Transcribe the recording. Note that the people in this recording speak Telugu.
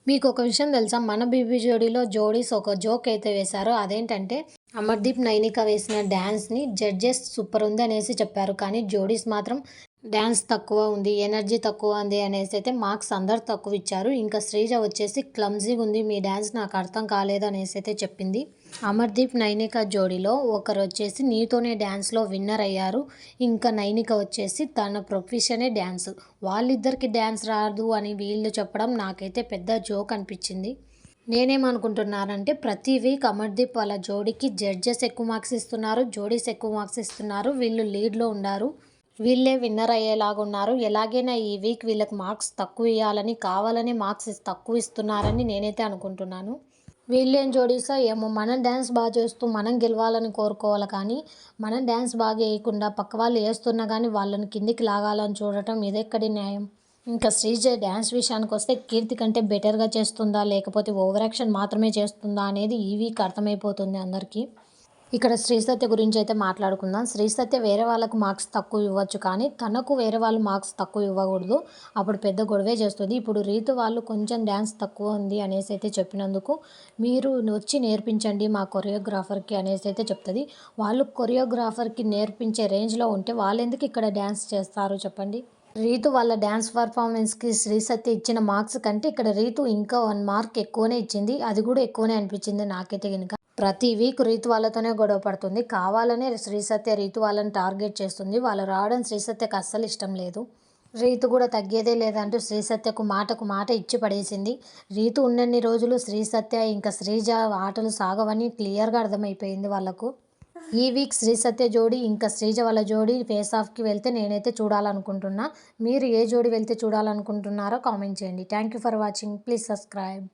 మీకొక విషయం తెలుసా? 'మన బీబీ జోడీలో' జోడీస్ ఒక జోక్ అయితే వేశారు. అదేంటంటే అమర్‌దీప్, నైనిక వేసిన డాన్స్‌ని జడ్జెస్ సూపరుంది అనేసి చెప్పారు. కానీ జోడీస్ మాత్రం డాన్స్ తక్కువ ఉంది, ఎనర్జీ తక్కువ ఉంది అనేసైతే మార్క్స్ అందరూ తక్కువిచ్చారు. ఇంకా శ్రీజ వచ్చేసి క్లమ్జీగుంది మీ డాన్స్ నాకు అర్థం కాలేదు అనేసైతే చెప్పింది. అమర్‌దీప్, నైనిక జోడీలో ఒకరొచ్చేసి 'నీతోనే డాన్స్‌లో విన్నర్ అయ్యారు. ఇంకా నైనిక వచ్చేసి తన ప్రొఫెషనే డాన్స్. వాళ్ళిద్దరికీ డాన్స్ రాదు అని వీళ్ళు చెప్పడం నాకైతే పెద్ద జోక్ అనిపించింది. నేనేమనుకుంటున్నానంటే ప్రతి వీక్ అమర్‌దీప్ వాళ్ళ జోడీకి జడ్జెస్ ఎక్కువ మార్క్స్ ఇస్తున్నారు. జోడీస్ ఎక్కువ మార్క్స్ ఇస్తున్నారు. వీళ్ళు లీడ్‌లో ఉండారు. వీళ్ళే విన్నర్ అయ్యేలాగున్నారు. ఎలాగైనా ఈ వీక్ వీళ్ళకి మార్క్స్ తక్కువియ్యాలని కావాలనే మార్క్స్ తక్కువిస్తున్నారని నేనైతే అనుకుంటున్నాను. వీళ్ళేం జోడీసో ఏమో! మనం డాన్స్ చేస్తూ మనం గెలవాలని కోరుకోవాలి కానీ, మనం డాన్స్ బాగా ఏయకుండా పక్క వాళ్ళు ఏస్తున్నా గానీ వాళ్ళని కిందికి లాగాలని చూడటం ఇదెక్కడి న్యాయం? ఇంకా శ్రీజ డాన్స్ విషయానికొస్తే కీర్తి కంటే బెటర్‌గా చేస్తుందా? లేకపోతే ఓవర్ యాక్షన్ మాత్రమే చేస్తుందా? అనేది ఈ వీక్ అర్థమైపోతుంది అందరికీ. ఇక్కడ శ్రీసత్య గురించి అయితే మాట్లాడుకుందాం. శ్రీసత్య వేరే వాళ్ళకు మార్క్స్ తక్కువ ఇవ్వచ్చు కానీ, తనకు వేరే వాళ్ళు మార్క్స్ తక్కువ ఇవ్వకూడదు. అప్పుడు పెద్ద గొడవే చేస్తుంది. ఇప్పుడు రీతు వాళ్ళు కొంచెం డాన్స్ తక్కువ ఉంది అనేసి అయితే చెప్పినందుకు, మీరు వచ్చి నేర్పించండి మా కొరియోగ్రాఫర్‌కి అనేసి అయితే చెప్తది. వాళ్ళు కొరియోగ్రాఫర్‌కి నేర్పించే రేంజ్‌లో ఉంటే వాళ్ళెందుకు ఇక్కడ డాన్స్ చేస్తారు చెప్పండి? రీతు వాళ్ళ డాన్స్ పర్ఫార్మెన్స్‌కి శ్రీసత్య ఇచ్చిన మార్క్స్ కంటే ఇక్కడ రీతు ఇంకా 1 మార్క్ ఎక్కువనే ఇచ్చింది. అది కూడా ఎక్కువనే అనిపించింది నాకైతే గనుక. ప్రతి వీక్ రీతు వాళ్ళతోనే గొడవ పడుతుంది. కావాలనే శ్రీసత్య రీతు వాళ్ళని టార్గెట్ చేస్తుంది. వాళ్ళు రావడం శ్రీసత్యకు అస్సలు ఇష్టం లేదు. రీతు కూడా తగ్గేదే లేదంటూ శ్రీసత్యకు మాటకు మాట ఇచ్చి పడేసింది. రీతు ఉన్నన్ని రోజులు శ్రీసత్య ఇంకా శ్రీజ ఆటలు సాగవని క్లియర్‌గా అర్థమైపోయింది వాళ్ళకు. ఈ వీక్ శ్రీసత్య జోడీ ఇంకా శ్రీజ వాళ్ళ జోడీ ఫేస్ ఆఫ్‌కి వెళ్తే నేనైతే చూడాలనుకుంటున్నా. మీరు ఏ జోడీ వెళ్తే చూడాలనుకుంటున్నారో కామెంట్ చేయండి. Thank you for watching. Please subscribe.